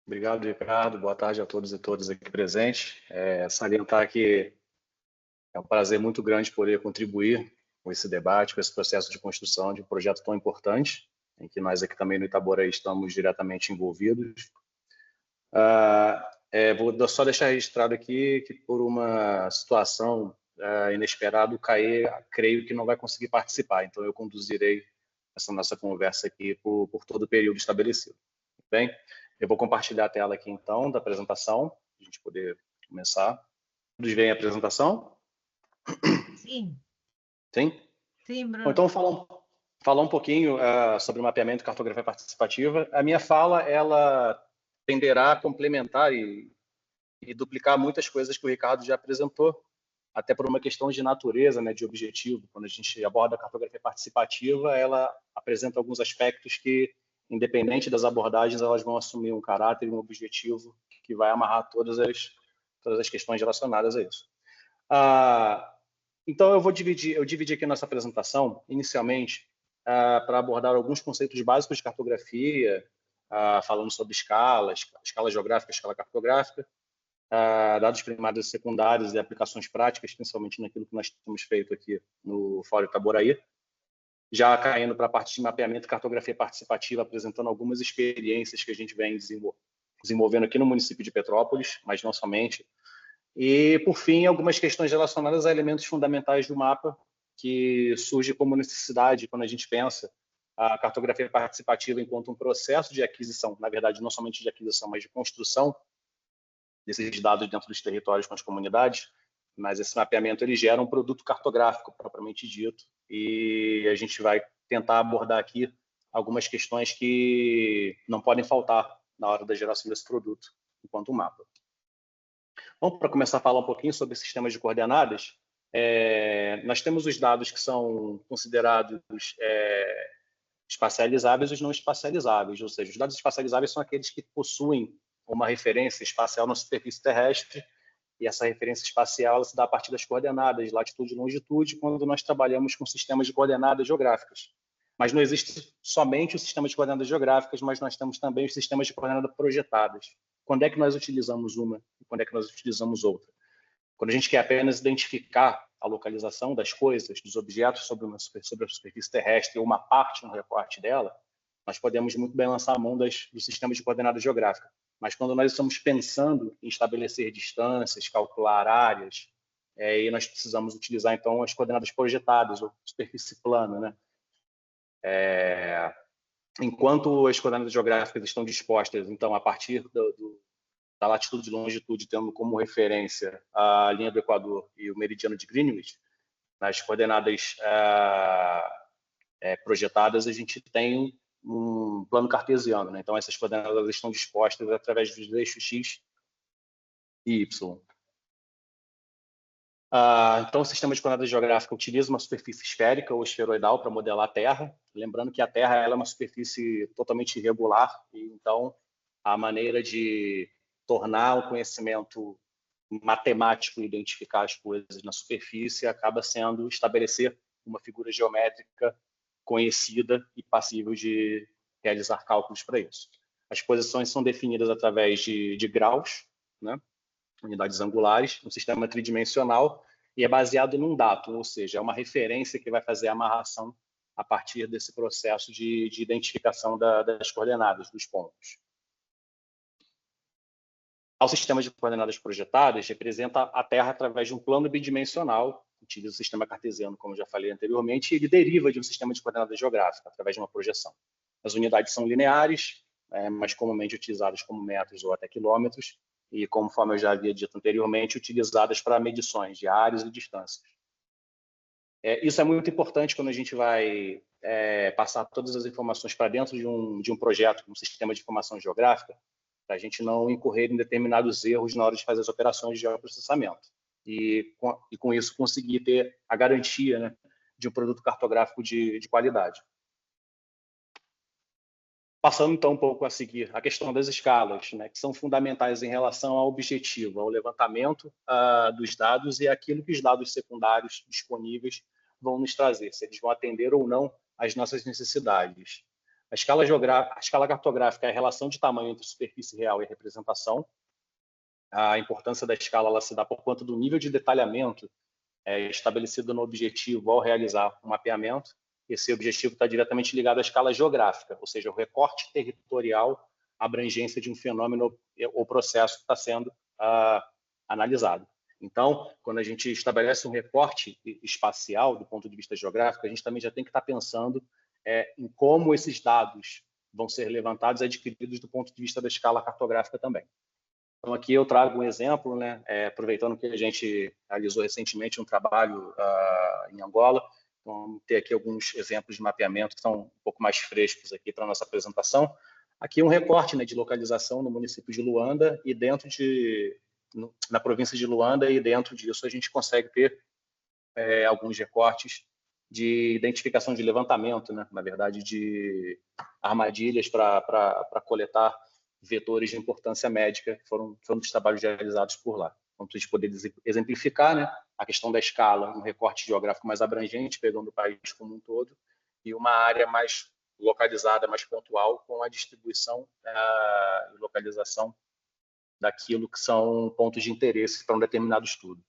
Obrigado, Ricardo. Boa tarde a todos e todas aqui presentes. Salientar que é um prazer muito grande poder contribuir com esse debate, com esse processo de construção de um projeto tão importante, em que nós aqui também no Itaboraí estamos diretamente envolvidos. Vou só deixar registrado aqui que por uma situação inesperada, o CAE, creio que não vai conseguir participar, então eu conduzirei essa nossa conversa aqui por todo o período estabelecido. Bem, eu vou compartilhar a tela aqui então da apresentação, para a gente poder começar. Todos veem a apresentação? Sim. Sim? Sim, Bruno. Bom, então, falar um pouquinho sobre o mapeamento e cartografia participativa. A minha fala, ela tenderá a complementar e duplicar muitas coisas que o Ricardo já apresentou, até por uma questão de natureza, né, de objetivo. Quando a gente aborda a cartografia participativa, ela apresenta alguns aspectos que, independente das abordagens, elas vão assumir um caráter e um objetivo que vai amarrar todas as questões relacionadas a isso. Então, eu dividi aqui nossa apresentação, inicialmente, para abordar alguns conceitos básicos de cartografia, falando sobre escala geográfica, escala cartográfica, dados primários e secundários e aplicações práticas, principalmente naquilo que nós temos feito aqui no Fórum Itaboraí, já caindo para a parte de mapeamento e cartografia participativa, apresentando algumas experiências que a gente vem desenvolvendo aqui no município de Petrópolis, mas não somente. E, por fim, algumas questões relacionadas a elementos fundamentais do mapa, que surge como necessidade quando a gente pensa a cartografia participativa enquanto um processo de aquisição, na verdade, não somente de aquisição, mas de construção desses dados dentro dos territórios com as comunidades, mas esse mapeamento ele gera um produto cartográfico propriamente dito, e a gente vai tentar abordar aqui algumas questões que não podem faltar na hora da geração desse produto, enquanto um mapa. Bom, para começar a falar um pouquinho sobre sistemas de coordenadas, nós temos os dados que são considerados espacializáveis e os não espacializáveis, ou seja, os dados espacializáveis são aqueles que possuem uma referência espacial na superfície terrestre, e essa referência espacial ela se dá a partir das coordenadas, latitude e longitude, quando nós trabalhamos com sistemas de coordenadas geográficas. Mas não existe somente o sistema de coordenadas geográficas, mas nós temos também os sistemas de coordenadas projetadas. Quando é que nós utilizamos uma e quando é que nós utilizamos outra? Quando a gente quer apenas identificar a localização das coisas, dos objetos sobre a superfície terrestre ou uma parte, um recorte dela, nós podemos muito bem lançar a mão do sistema de coordenadas geográficas. Mas quando nós estamos pensando em estabelecer distâncias, calcular áreas, e nós precisamos utilizar, então, as coordenadas projetadas, ou superfície plana, né? Enquanto as coordenadas geográficas estão dispostas, então, a partir da latitude e longitude, tendo como referência a linha do Equador e o meridiano de Greenwich, nas coordenadas projetadas, a gente tem um plano cartesiano, né? Então, essas coordenadas estão dispostas através dos eixos X e Y. Então, o sistema de coordenadas geográfica utiliza uma superfície esférica ou esferoidal para modelar a Terra, lembrando que a Terra ela é uma superfície totalmente irregular, e então a maneira de tornar o conhecimento matemático e identificar as coisas na superfície acaba sendo estabelecer uma figura geométrica conhecida e passível de realizar cálculos para isso. As posições são definidas através de graus, né? Unidades angulares, um sistema tridimensional, e é baseado num datum, ou seja, é uma referência que vai fazer a amarração a partir desse processo de identificação das coordenadas, dos pontos. O sistema de coordenadas projetadas representa a Terra através de um plano bidimensional, utiliza o sistema cartesiano, como já falei anteriormente, e ele deriva de um sistema de coordenadas geográfica, através de uma projeção. As unidades são lineares, mas comumente utilizadas como metros ou até quilômetros, e, conforme eu já havia dito anteriormente, utilizadas para medições de áreas e distâncias. Isso é muito importante quando a gente vai passar todas as informações para dentro de um projeto, um sistema de informação geográfica, para a gente não incorrer em determinados erros na hora de fazer as operações de geoprocessamento. E com isso, conseguir ter a garantia, né, de um produto cartográfico de qualidade. Passando, então, um pouco a seguir a questão das escalas, né, que são fundamentais em relação ao objetivo, ao levantamento dos dados e aquilo que os dados secundários disponíveis vão nos trazer, se eles vão atender ou não às nossas necessidades. A escala cartográfica é a relação de tamanho entre superfície real e representação. A importância da escala ela se dá por conta do nível de detalhamento estabelecido no objetivo ao realizar o mapeamento. Esse objetivo está diretamente ligado à escala geográfica, ou seja, o recorte territorial, a abrangência de um fenômeno ou processo que está sendo analisado. Então, quando a gente estabelece um recorte espacial do ponto de vista geográfico, a gente também já tem que estar pensando em como esses dados vão ser levantados e adquiridos do ponto de vista da escala cartográfica também. Então, aqui eu trago um exemplo, né, aproveitando que a gente realizou recentemente um trabalho em Angola. Então, vamos ter aqui alguns exemplos de mapeamento que são um pouco mais frescos aqui para a nossa apresentação. Aqui um recorte, né, de localização no município de Luanda e na província de Luanda, e dentro disso a gente consegue ter alguns recortes de identificação de levantamento, né, na verdade, de armadilhas para coletar vetores de importância médica, que foram dos trabalhos realizados por lá. Então, para a gente poder exemplificar, né, a questão da escala, um recorte geográfico mais abrangente, pegando o país como um todo, e uma área mais localizada, mais pontual, com a distribuição e localização daquilo que são pontos de interesse para um determinado estudo.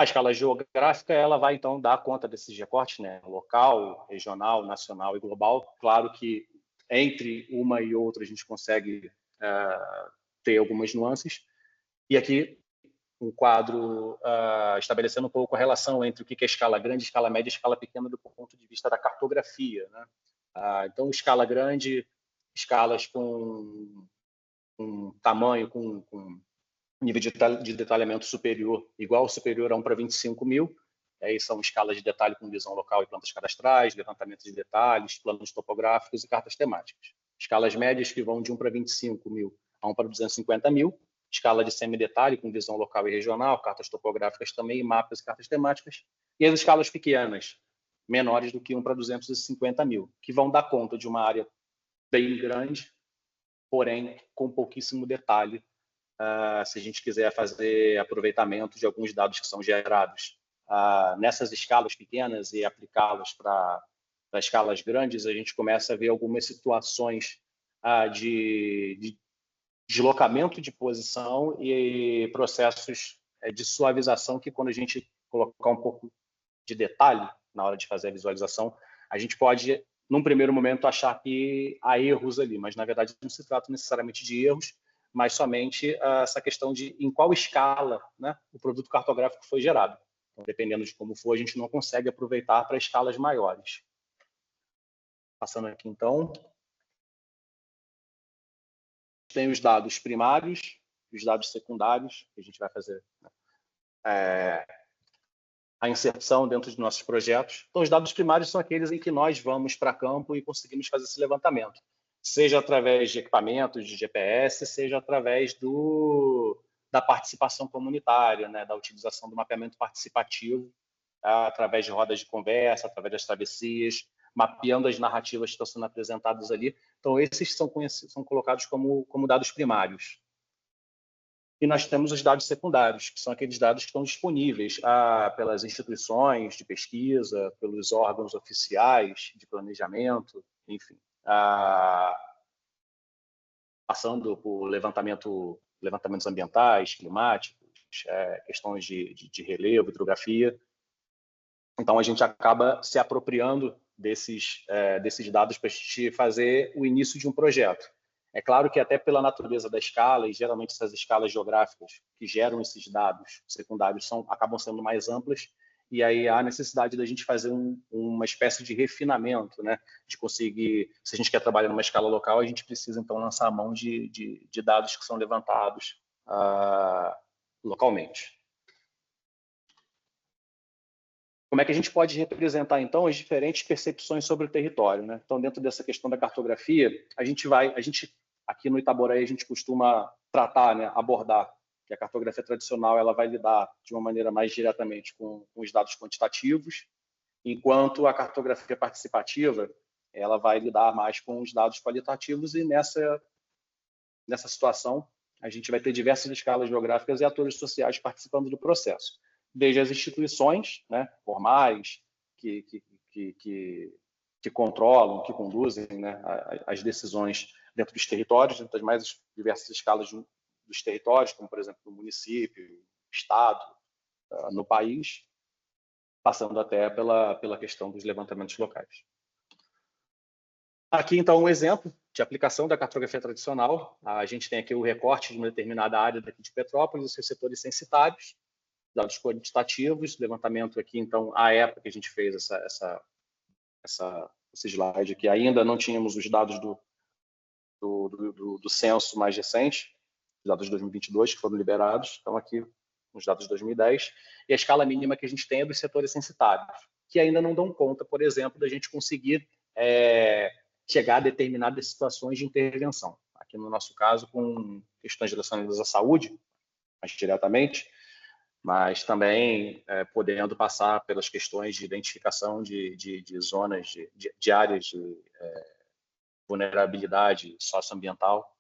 A escala geográfica ela vai, então, dar conta desses recortes, né, local, regional, nacional e global. Claro que entre uma e outra a gente consegue ter algumas nuances. E aqui um quadro estabelecendo um pouco a relação entre o que é escala grande, escala média e escala pequena do ponto de vista da cartografia, né? Então, escala grande, escalas com tamanho, com nível de detalhamento superior, igual ou superior a 1/25.000. Aí são escalas de detalhe com visão local e plantas cadastrais, levantamento de detalhes, planos topográficos e cartas temáticas. Escalas médias que vão de 1/25.000 a 1/250.000. Escala de semidetalhe com visão local e regional, cartas topográficas também, mapas e cartas temáticas. E as escalas pequenas, menores do que 1/250.000, que vão dar conta de uma área bem grande, porém com pouquíssimo detalhe, se a gente quiser fazer aproveitamento de alguns dados que são gerados nessas escalas pequenas e aplicá-los para escalas grandes, a gente começa a ver algumas situações de deslocamento de posição e processos de suavização que, quando a gente colocar um pouco de detalhe na hora de fazer a visualização, a gente pode, num primeiro momento, achar que há erros ali, mas, na verdade, não se trata necessariamente de erros, mas somente essa questão de em qual escala, né, o produto cartográfico foi gerado. Então, dependendo de como for, a gente não consegue aproveitar para escalas maiores. Passando aqui, então. Tem os dados primários e os dados secundários, que a gente vai fazer a inserção dentro de nossos projetos. Então, os dados primários são aqueles em que nós vamos para campo e conseguimos fazer esse levantamento, seja através de equipamentos de GPS, seja através da participação comunitária, né, da utilização do mapeamento participativo, através de rodas de conversa, através das travessias, mapeando as narrativas que estão sendo apresentadas ali. Então, esses são colocados como dados primários. E nós temos os dados secundários, que são aqueles dados que estão disponíveis pelas instituições de pesquisa, pelos órgãos oficiais de planejamento, enfim, passando por levantamentos ambientais, climáticos, questões de relevo, hidrografia. Então, a gente acaba se apropriando desses dados para a gente fazer o início de um projeto. É claro que, até pela natureza da escala, e geralmente essas escalas geográficas que geram esses dados secundários acabam sendo mais amplas, e aí há necessidade da gente fazer uma espécie de refinamento, né? De conseguir, se a gente quer trabalhar numa escala local, a gente precisa, então, lançar a mão de dados que são levantados localmente. Como é que a gente pode representar, então, as diferentes percepções sobre o território, né? Então, dentro dessa questão da cartografia, aqui no Itaboraí, a gente costuma tratar, né, abordar que a cartografia tradicional ela vai lidar de uma maneira mais diretamente com os dados quantitativos, enquanto a cartografia participativa ela vai lidar mais com os dados qualitativos, e nessa situação a gente vai ter diversas escalas geográficas e atores sociais participando do processo, desde as instituições, né, formais, que que controlam, que conduzem, né, as decisões dentro dos territórios, dentro das mais diversas escalas dos territórios, como, por exemplo, no município, estado, no país, passando até pela questão dos levantamentos locais. Aqui, então, um exemplo de aplicação da cartografia tradicional. A gente tem aqui o recorte de uma determinada área daqui de Petrópolis, os seus setores censitários, dados quantitativos, levantamento aqui, então, à época que a gente fez esse slide aqui, ainda não tínhamos os dados do censo mais recente, os dados de 2022 que foram liberados, então aqui os dados de 2010, e a escala mínima que a gente tem é dos setores censitários, que ainda não dão conta, por exemplo, da gente conseguir chegar a determinadas situações de intervenção. Aqui no nosso caso, com questões relacionadas à saúde, mais diretamente, mas também podendo passar pelas questões de identificação de zonas, de áreas de vulnerabilidade socioambiental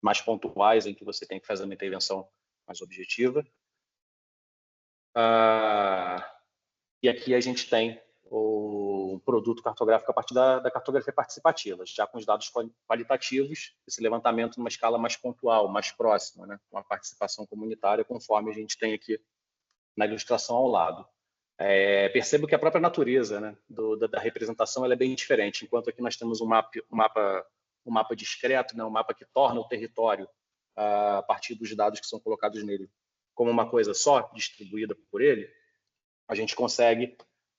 mais pontuais, em que você tem que fazer uma intervenção mais objetiva. E aqui a gente tem o produto cartográfico a partir da cartografia participativa, já com os dados qualitativos, esse levantamento numa escala mais pontual, mais próxima, né, com a participação comunitária, conforme a gente tem aqui na ilustração ao lado. Percebo que a própria natureza, né, da representação ela é bem diferente, enquanto aqui nós temos um mapa discreto, né, um mapa que torna o território, a partir dos dados que são colocados nele, como uma coisa só, distribuída por ele, a gente consegue,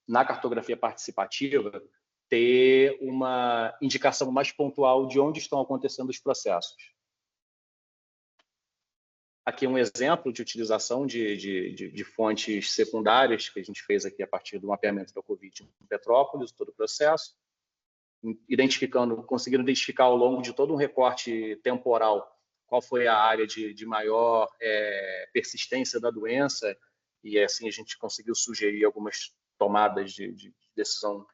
na cartografia participativa, ter uma indicação mais pontual de onde estão acontecendo os processos. Aqui um exemplo de utilização de fontes secundárias que a gente fez aqui a partir do mapeamento da Covid em Petrópolis, todo o processo, conseguindo identificar ao longo de todo um recorte temporal qual foi a área de maior persistência da doença, e assim a gente conseguiu sugerir algumas tomadas de decisão que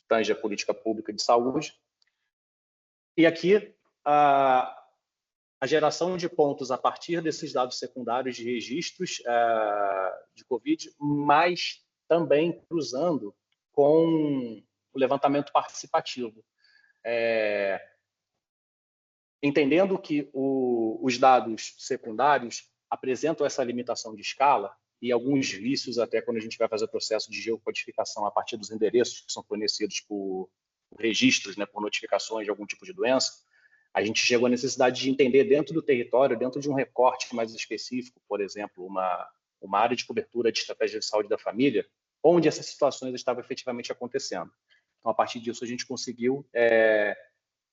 tange a política pública de saúde. E aqui a geração de pontos a partir desses dados secundários de registros de Covid, mas também cruzando com o levantamento participativo. Entendendo que os dados secundários apresentam essa limitação de escala e alguns vícios até quando a gente vai fazer o processo de geocodificação a partir dos endereços que são fornecidos por registros, né, por notificações de algum tipo de doença, a gente chegou à necessidade de entender dentro do território, dentro de um recorte mais específico, por exemplo, uma área de cobertura de estratégia de saúde da família, onde essas situações estavam efetivamente acontecendo. Então, a partir disso, a gente conseguiu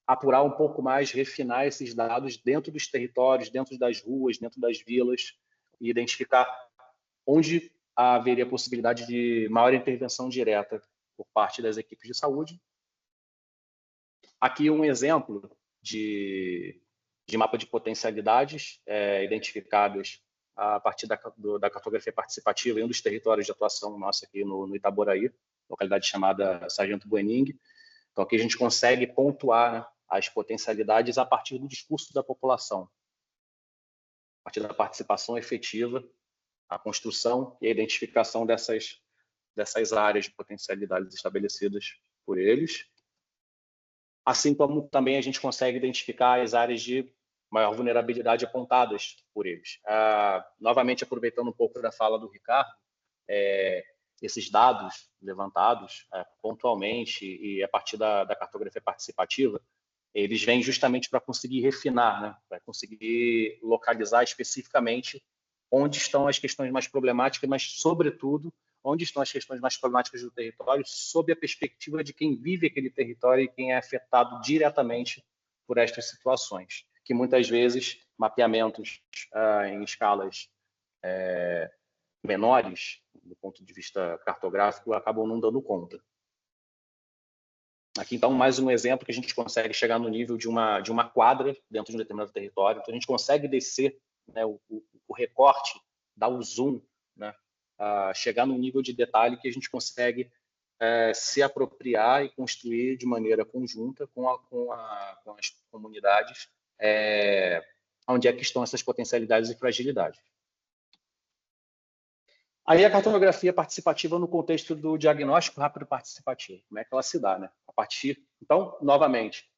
apurar um pouco mais, refinar esses dados dentro dos territórios, dentro das ruas, dentro das vilas, e identificar onde haveria possibilidade de maior intervenção direta por parte das equipes de saúde. Aqui um exemplo de mapa de potencialidades identificadas a partir da cartografia participativa em um dos territórios de atuação nossa aqui no Itaboraí, localidade chamada Sargento Buening. Então, aqui a gente consegue pontuar, né, as potencialidades a partir do discurso da população, a partir da participação efetiva, a construção e a identificação dessas áreas de potencialidades estabelecidas por eles, assim como também a gente consegue identificar as áreas de maior vulnerabilidade apontadas por eles. Novamente, aproveitando um pouco da fala do Ricardo, esses dados levantados pontualmente e a partir da cartografia participativa, eles vêm justamente para conseguir refinar, né? Para conseguir localizar especificamente onde estão as questões mais problemáticas, mas, sobretudo, onde estão as questões mais problemáticas do território, sob a perspectiva de quem vive aquele território e quem é afetado diretamente por estas situações, que muitas vezes mapeamentos em escalas menores, do ponto de vista cartográfico, acabam não dando conta. Aqui, então, mais um exemplo que a gente consegue chegar no nível de uma quadra dentro de um determinado território. Então, a gente consegue descer, né, o recorte, dar o zoom, né, chegar num nível de detalhe que a gente consegue se apropriar e construir de maneira conjunta com as comunidades onde é que estão essas potencialidades e fragilidades. Aí a cartografia participativa no contexto do diagnóstico rápido participativo, como é que ela se dá, né? partir. Então, novamente,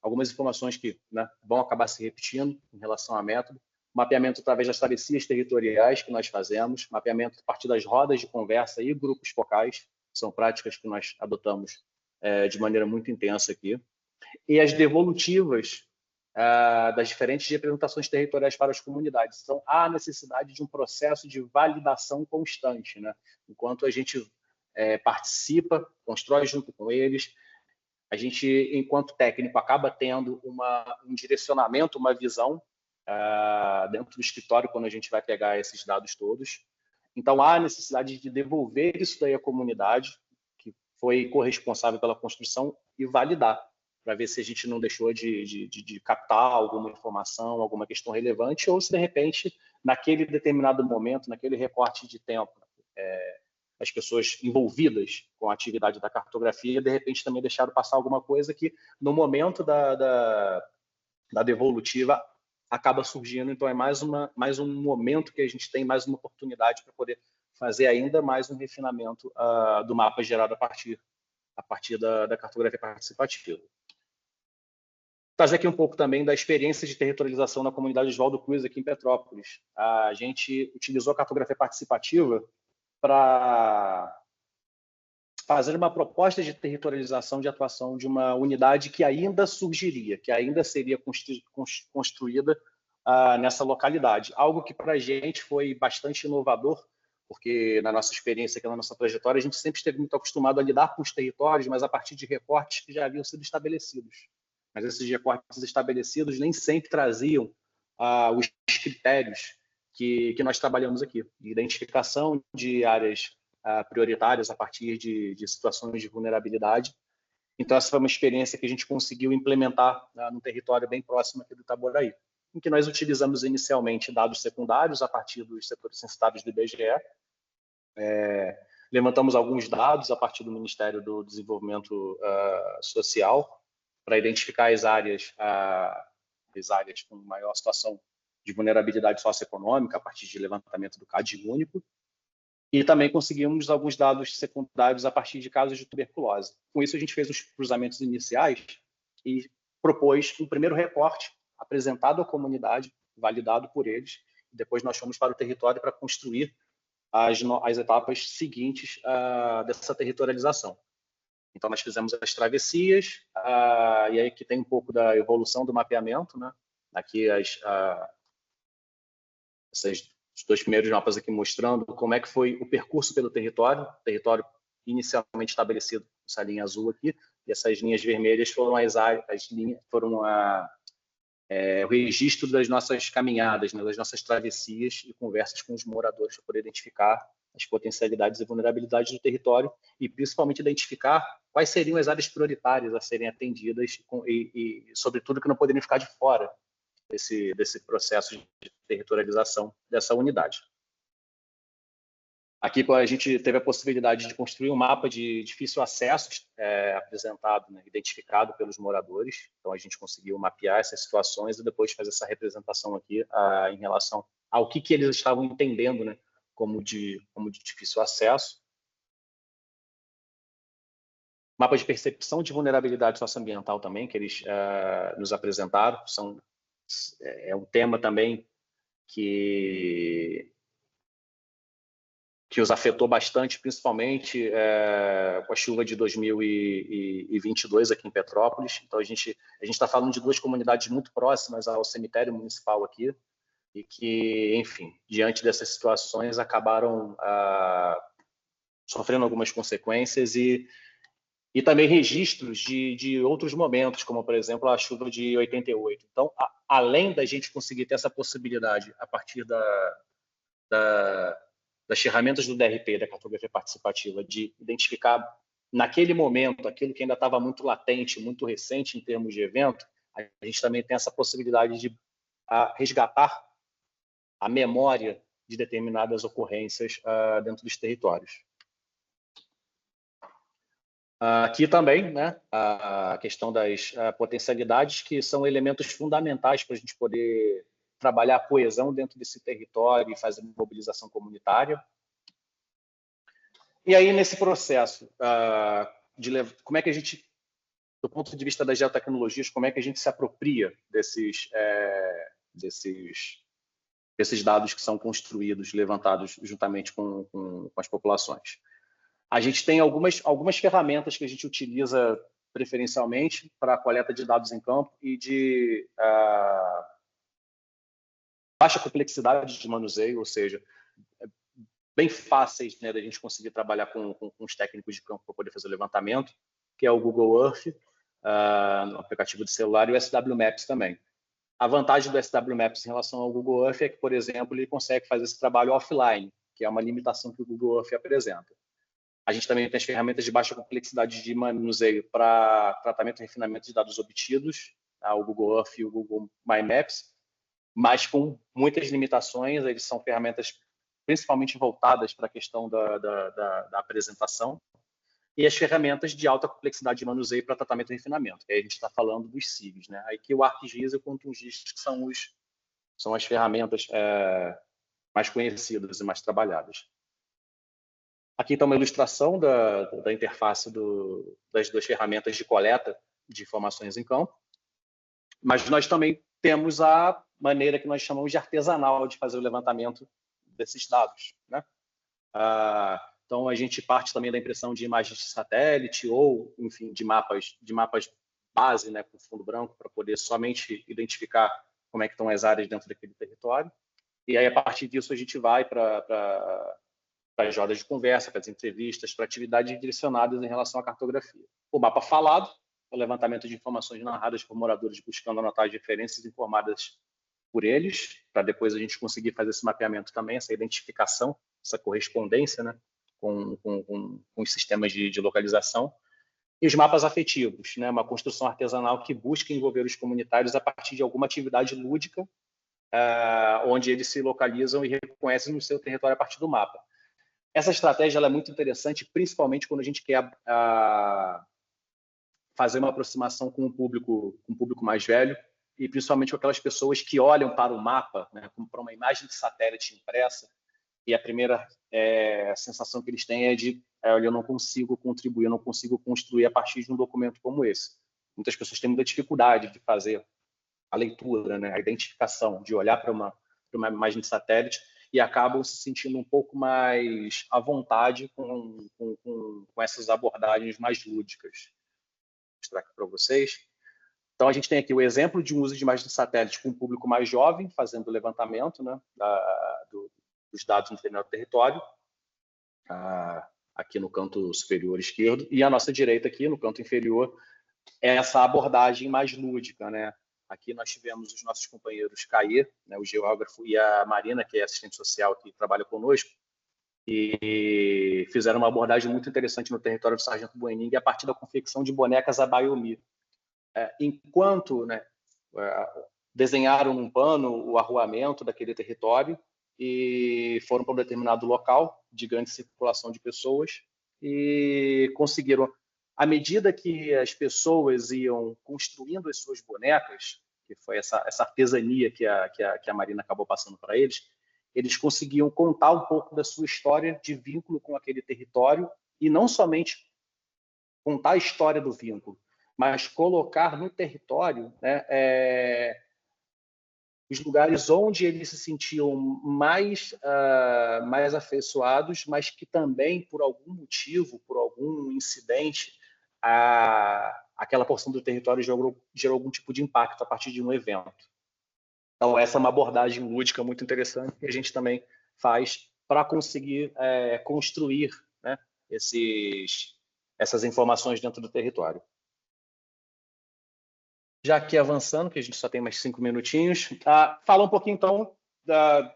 algumas informações que, né, vão acabar se repetindo em relação ao método. Mapeamento através das travessias territoriais que nós fazemos, mapeamento a partir das rodas de conversa e grupos focais, são práticas que nós adotamos de maneira muito intensa aqui. E as devolutivas das diferentes representações territoriais para as comunidades. Então, há necessidade de um processo de validação constante, né? Enquanto a gente participa, constrói junto com eles, a gente, enquanto técnico, acaba tendo um direcionamento, uma visão dentro do escritório quando a gente vai pegar esses dados todos. Então, há necessidade de devolver isso daí à comunidade, que foi corresponsável pela construção, e validar, para ver se a gente não deixou de captar alguma informação, alguma questão relevante, ou se, de repente, naquele determinado momento, naquele recorte de tempo, as pessoas envolvidas com a atividade da cartografia, de repente, também deixaram passar alguma coisa que, no momento da devolutiva, acaba surgindo. Então, é mais um momento que a gente tem, mais uma oportunidade para poder fazer ainda mais um refinamento do mapa gerado a partir da cartografia participativa. Trazer aqui um pouco também da experiência de territorialização na comunidade Oswaldo Cruz, aqui em Petrópolis. A gente utilizou a cartografia participativa para fazer uma proposta de territorialização de atuação de uma unidade que ainda surgiria, que ainda seria construída nessa localidade. Algo que para a gente foi bastante inovador, porque na nossa experiência, aqui na nossa trajetória, a gente sempre esteve muito acostumado a lidar com os territórios, mas a partir de recortes que já haviam sido estabelecidos. Mas esses recortes estabelecidos nem sempre traziam os critérios que nós trabalhamos aqui, de identificação de áreas prioritárias a partir de situações de vulnerabilidade. Então, essa foi uma experiência que a gente conseguiu implementar num território bem próximo aqui do Itaboraí, em que nós utilizamos inicialmente dados secundários a partir dos setores censitários do IBGE, levantamos alguns dados a partir do Ministério do Desenvolvimento Social para identificar as áreas com maior situação de vulnerabilidade socioeconômica a partir de levantamento do CAD único. E também conseguimos alguns dados secundários a partir de casos de tuberculose. Com isso, a gente fez os cruzamentos iniciais e propôs um primeiro recorte apresentado à comunidade, validado por eles. E depois nós fomos para o território para construir as etapas seguintes dessa territorialização. Então, nós fizemos as travessias, e aí que tem um pouco da evolução do mapeamento, né? Aqui esses dois primeiros mapas aqui mostrando como é que foi o percurso pelo território inicialmente estabelecido, essa linha azul aqui, e essas linhas vermelhas foram o registro das nossas caminhadas, né, das nossas travessias e conversas com os moradores para poder identificar as potencialidades e vulnerabilidades do território e principalmente identificar quais seriam as áreas prioritárias a serem atendidas e sobretudo, que não poderiam ficar de fora desse processo de territorialização dessa unidade. Aqui a gente teve a possibilidade de construir um mapa de difícil acesso apresentado, né, identificado pelos moradores. Então, a gente conseguiu mapear essas situações e depois fazer essa representação aqui em relação ao que eles estavam entendendo, né, como de difícil acesso. Mapa de percepção de vulnerabilidade socioambiental também, que eles nos apresentaram. É um tema também que os afetou bastante, principalmente com a chuva de 2022 aqui em Petrópolis. Então, a gente está falando de duas comunidades muito próximas ao cemitério municipal aqui, e que, enfim, diante dessas situações, acabaram sofrendo algumas consequências e também registros de outros momentos, como, por exemplo, a chuva de 88. Então, além da gente conseguir ter essa possibilidade a partir das ferramentas do DRP, da cartografia participativa, de identificar naquele momento aquilo que ainda estava muito latente, muito recente em termos de evento, a gente também tem essa possibilidade de resgatar a memória de determinadas ocorrências dentro dos territórios. Aqui também, né, a questão das potencialidades, que são elementos fundamentais para a gente poder trabalhar a coesão dentro desse território e fazer mobilização comunitária. E aí, nesse processo, como é que a gente, do ponto de vista das geotecnologias, como é que a gente se apropria desses dados que são construídos, levantados juntamente com as populações. A gente tem algumas ferramentas que a gente utiliza preferencialmente para a coleta de dados em campo e de baixa complexidade de manuseio, ou seja, bem fáceis, né, da gente conseguir trabalhar com os técnicos de campo para poder fazer o levantamento, que é o Google Earth, no aplicativo de celular, e o SW Maps também. A vantagem do SW Maps em relação ao Google Earth é que, por exemplo, ele consegue fazer esse trabalho offline, que é uma limitação que o Google Earth apresenta. A gente também tem as ferramentas de baixa complexidade de manuseio para tratamento e refinamento de dados obtidos, o Google Earth e o Google My Maps, mas com muitas limitações. Eles são ferramentas principalmente voltadas para a questão da apresentação, e as ferramentas de alta complexidade de manuseio para tratamento e refinamento. Aí a gente está falando dos CIGs, né? Aí que o ArcGIS e o QuantumGIS que são as ferramentas mais conhecidas e mais trabalhadas. Aqui está uma ilustração da interface das duas ferramentas de coleta de informações em campo, mas nós também temos a maneira que nós chamamos de artesanal de fazer o levantamento desses dados, né? Então, a gente parte também da impressão de imagens de satélite ou, enfim, de mapas base, né, com fundo branco, para poder somente identificar como é que estão as áreas dentro daquele território. E aí, a partir disso, a gente vai para as rodas de conversa, para as entrevistas, para atividades direcionadas em relação à cartografia. O mapa falado, o levantamento de informações narradas por moradores buscando anotar as referências informadas por eles, para depois a gente conseguir fazer esse mapeamento também, essa identificação, essa correspondência, né, com os sistemas de localização. E os mapas afetivos, né, uma construção artesanal que busca envolver os comunitários a partir de alguma atividade lúdica, onde eles se localizam e reconhecem no seu território a partir do mapa. Essa estratégia ela é muito interessante, principalmente quando a gente quer fazer uma aproximação com um público mais velho, e principalmente com aquelas pessoas que olham para o mapa, né, como para uma imagem de satélite impressa, e a primeira sensação que eles têm é de eu não consigo contribuir, eu não consigo construir a partir de um documento como esse. Muitas pessoas têm muita dificuldade de fazer a leitura, né, a identificação, de olhar para uma imagem de satélite, e acabam se sentindo um pouco mais à vontade com essas abordagens mais lúdicas. Vou mostrar aqui para vocês. Então, a gente tem aqui o exemplo de um uso de imagem de satélite com um público mais jovem, fazendo o levantamento, né, dos dados no determinado território, aqui no canto superior esquerdo, e a nossa direita aqui, no canto inferior, é essa abordagem mais lúdica, né? Aqui nós tivemos os nossos companheiros Caê, né, o geógrafo, e a Marina, que é assistente social que trabalha conosco, e fizeram uma abordagem muito interessante no território do Sargento Buening, a partir da confecção de bonecas a Bayomi. Enquanto, né, desenharam num pano o arruamento daquele território e foram para um determinado local de grande circulação de pessoas e conseguiram, à medida que as pessoas iam construindo as suas bonecas, que foi essa artesania que a Marina acabou passando para eles, eles conseguiam contar um pouco da sua história de vínculo com aquele território, e não somente contar a história do vínculo, mas colocar no território, né, os lugares onde eles se sentiam mais afeiçoados, mas que também, por algum motivo, por algum incidente, aquela porção do território gerou algum tipo de impacto a partir de um evento. Então, essa é uma abordagem lúdica muito interessante que a gente também faz para conseguir construir, né, essas informações dentro do território. Já aqui avançando, que a gente só tem mais 5 minutinhos, fala um pouquinho, então,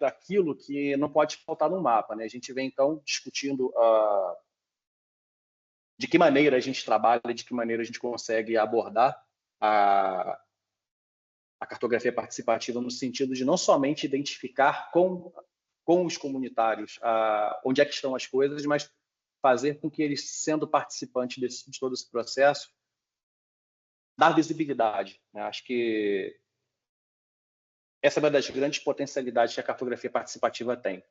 daquilo que não pode faltar no mapa, né? A gente vem, então, discutindo de que maneira a gente trabalha, de que maneira a gente consegue abordar a cartografia participativa, no sentido de não somente identificar com os comunitários onde é que estão as coisas, mas fazer com que eles, sendo participantes de todo esse processo, dar visibilidade, né? Acho que essa é uma das grandes potencialidades que a cartografia participativa tem.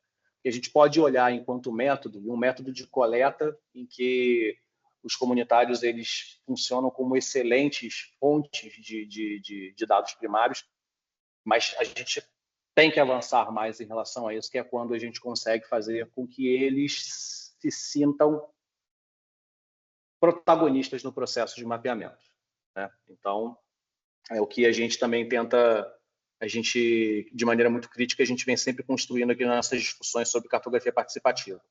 E a gente pode olhar enquanto método, um método de coleta em que os comunitários eles funcionam como excelentes fontes de dados primários, mas a gente tem que avançar mais em relação a isso, que é quando a gente consegue fazer com que eles se sintam protagonistas no processo de mapeamento, né? Então, é o que a gente também tenta, de maneira muito crítica, a gente vem sempre construindo aqui nas nossas discussões sobre cartografia participativa.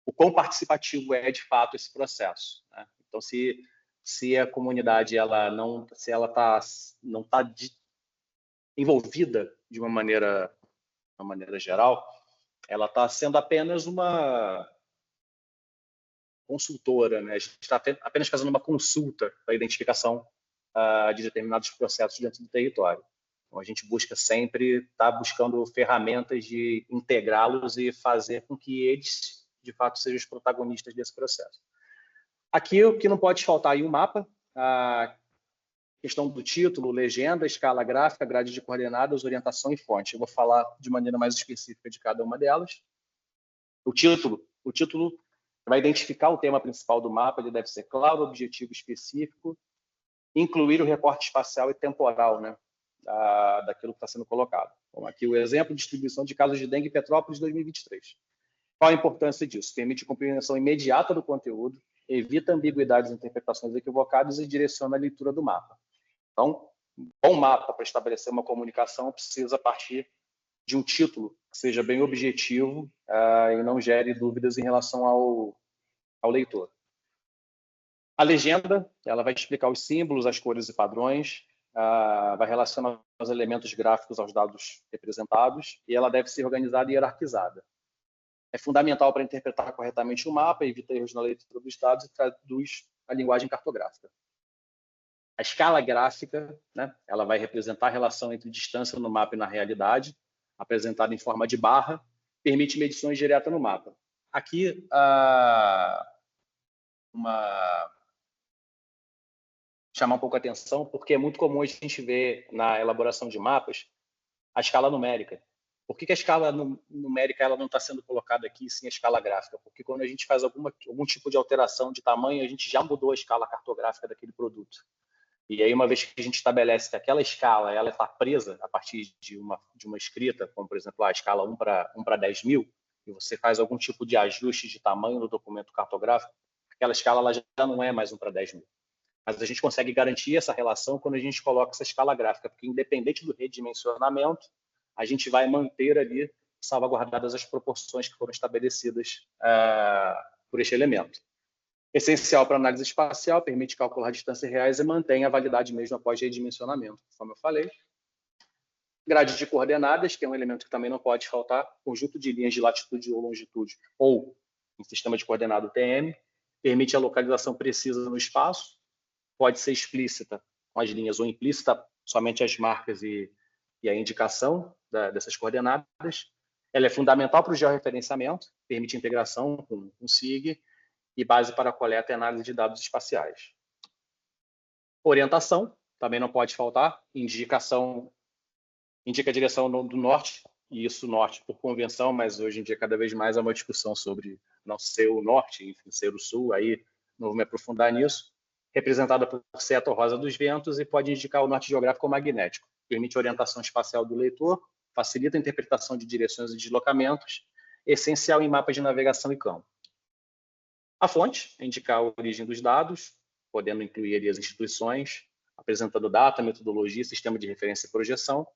O quão participativo é, de fato, esse processo, né? Então, se a comunidade não está envolvida de uma maneira geral, ela está sendo apenas uma consultora, né? A gente está apenas fazendo uma consulta para a identificação de determinados processos dentro do território. Então, a gente busca sempre estar buscando ferramentas de integrá-los e fazer com que eles, de fato, sejam os protagonistas desse processo. Aqui, o que não pode faltar aí, o mapa, a questão do título, legenda, escala gráfica, grade de coordenadas, orientação e fonte. Eu vou falar de maneira mais específica de cada uma delas. O título vai identificar o tema principal do mapa, ele deve ser claro, objetivo específico, incluir o recorte espacial e temporal, né, daquilo que está sendo colocado. Então, aqui o exemplo, distribuição de casos de dengue em Petrópolis 2023. Qual a importância disso? Permite compreensão imediata do conteúdo, evita ambiguidades e interpretações equivocadas e direciona a leitura do mapa. Então, um bom mapa para estabelecer uma comunicação precisa partir de um título que seja bem objetivo e não gere dúvidas em relação ao leitor. A legenda, ela vai explicar os símbolos, as cores e padrões, vai relacionar os elementos gráficos aos dados representados e ela deve ser organizada e hierarquizada. É fundamental para interpretar corretamente o mapa, evita erros na leitura dos dados e traduz a linguagem cartográfica. A escala gráfica, né, ela vai representar a relação entre distância no mapa e na realidade, apresentada em forma de barra, permite medições diretas no mapa. Aqui, chamar um pouco a atenção, porque é muito comum a gente ver na elaboração de mapas a escala numérica. Por que a escala numérica ela não está sendo colocada aqui, sim a escala gráfica? Porque quando a gente faz algum tipo de alteração de tamanho, a gente já mudou a escala cartográfica daquele produto. E aí, uma vez que a gente estabelece que aquela escala ela está presa a partir de uma escrita, como, por exemplo, a escala 1 para 10 mil, e você faz algum tipo de ajuste de tamanho no documento cartográfico, aquela escala ela já não é mais 1 para 10 mil. Mas a gente consegue garantir essa relação quando a gente coloca essa escala gráfica, porque independente do redimensionamento, a gente vai manter ali salvaguardadas as proporções que foram estabelecidas por este elemento. Essencial para análise espacial, permite calcular distâncias reais e mantém a validade mesmo após redimensionamento, como eu falei. Grade de coordenadas, que é um elemento que também não pode faltar, conjunto de linhas de latitude ou longitude, ou em sistema de coordenado TM, permite a localização precisa no espaço, pode ser explícita com as linhas ou implícita, somente as marcas e a indicação dessas coordenadas. Ela é fundamental para o georreferenciamento, permite integração com o SIG e base para a coleta e análise de dados espaciais. Orientação, também não pode faltar, indica a direção do norte, e isso norte por convenção, mas hoje em dia cada vez mais há uma discussão sobre não ser o norte, enfim, ser o sul, aí não vou me aprofundar nisso. Representada por seta rosa dos ventos e pode indicar o norte geográfico ou magnético. Permite a orientação espacial do leitor, facilita a interpretação de direções e deslocamentos, essencial em mapas de navegação e campo. A fonte, indicar a origem dos dados, podendo incluir ali as instituições, apresentando data, metodologia, sistema de referência e projeção.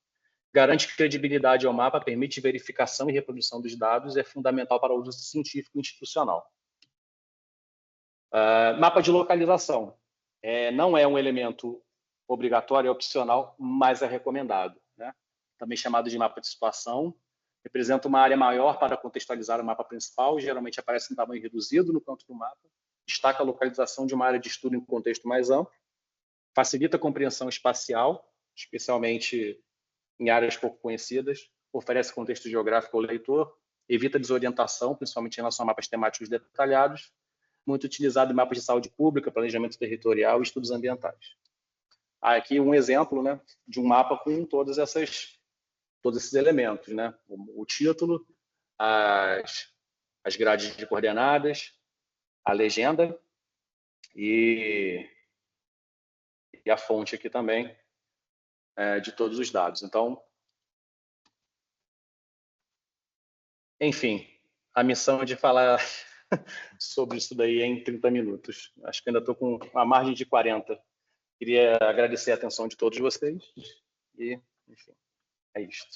Garante credibilidade ao mapa, permite verificação e reprodução dos dados e é fundamental para o uso científico e institucional. Mapa de localização. Não é um elemento obrigatório, é opcional, mas é recomendado, né? Também chamado de mapa de situação. Representa uma área maior para contextualizar o mapa principal, geralmente aparece em tamanho reduzido no canto do mapa, destaca a localização de uma área de estudo em contexto mais amplo, facilita a compreensão espacial, especialmente em áreas pouco conhecidas, oferece contexto geográfico ao leitor, evita desorientação, principalmente em relação a mapas temáticos detalhados, muito utilizado em mapas de saúde pública, planejamento territorial e estudos ambientais. Aqui um exemplo, né, de um mapa com todos esses elementos, né? O título, as grades de coordenadas, a legenda, e a fonte aqui também de todos os dados. Então, enfim, a missão é de falar sobre isso daí em 30 minutos. Acho que ainda estou com a margem de 40. Queria agradecer a atenção de todos vocês e, enfim, é isso.